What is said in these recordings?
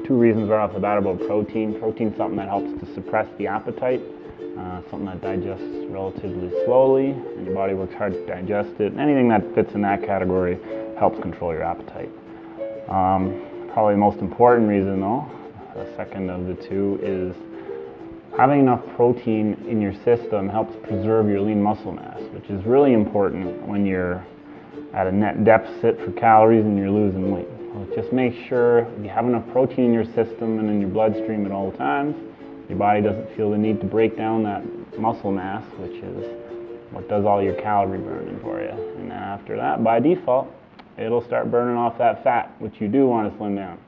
two reasons right off the bat about protein. Protein's something that helps to suppress the appetite, something that digests relatively slowly, and your body works hard to digest it. Anything that fits in that category helps control your appetite. Probably the most important reason though, the second of the two, is having enough protein in your system helps preserve your lean muscle mass, which is really important when you're at a net deficit for calories and you're losing weight. So just make sure you have enough protein in your system and in your bloodstream at all times. Your body doesn't feel the need to break down that muscle mass, which is what does all your calorie burning for you. And then after that, by default, it'll start burning off that fat, which you do want to slim down.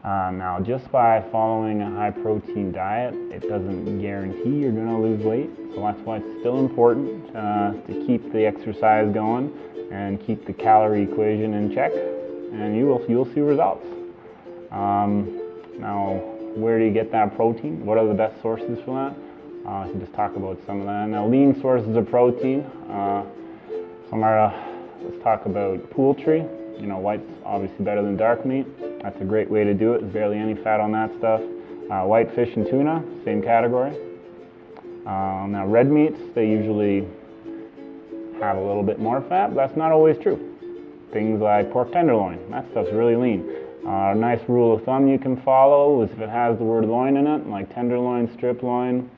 Now, just by following a high protein diet, it doesn't guarantee you're going to lose weight. So that's why it's still important to keep the exercise going and keep the calorie equation in check, and you'll see results. Now, where do you get that protein? What are the best sources for that? I can just talk about some of that. Now, lean sources of protein. Let's talk about poultry. You know, white's obviously better than dark meat. That's a great way to do it. There's barely any fat on that stuff. White fish and tuna, same category. Now, red meats, they usually have a little bit more fat, but that's not always true. Things like pork tenderloin, that stuff's really lean. A nice rule of thumb you can follow is if it has the word loin in it, like tenderloin, strip loin,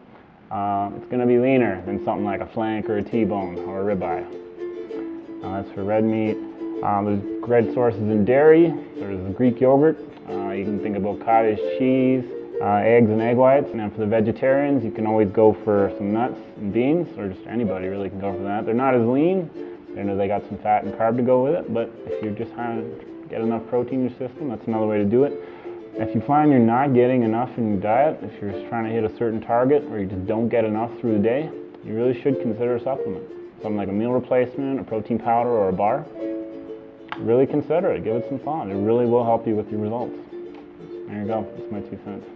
it's going to be leaner than something like a flank or a T-bone or a ribeye. That's for red meat. There's great sources in dairy. There's Greek yogurt. You can think about cottage cheese, eggs and egg whites. And then for the vegetarians, you can always go for some nuts and beans, or just anybody really can go for that. They're not as lean. They got some fat and carb to go with it, but if you're just trying to get enough protein in your system, that's another way to do it. If you find you're not getting enough in your diet, if you're just trying to hit a certain target or you just don't get enough through the day, you really should consider a supplement. Something like a meal replacement, a protein powder, or a bar. Really consider it. Give it some thought. It really will help you with your results. There you go. That's my 2 cents.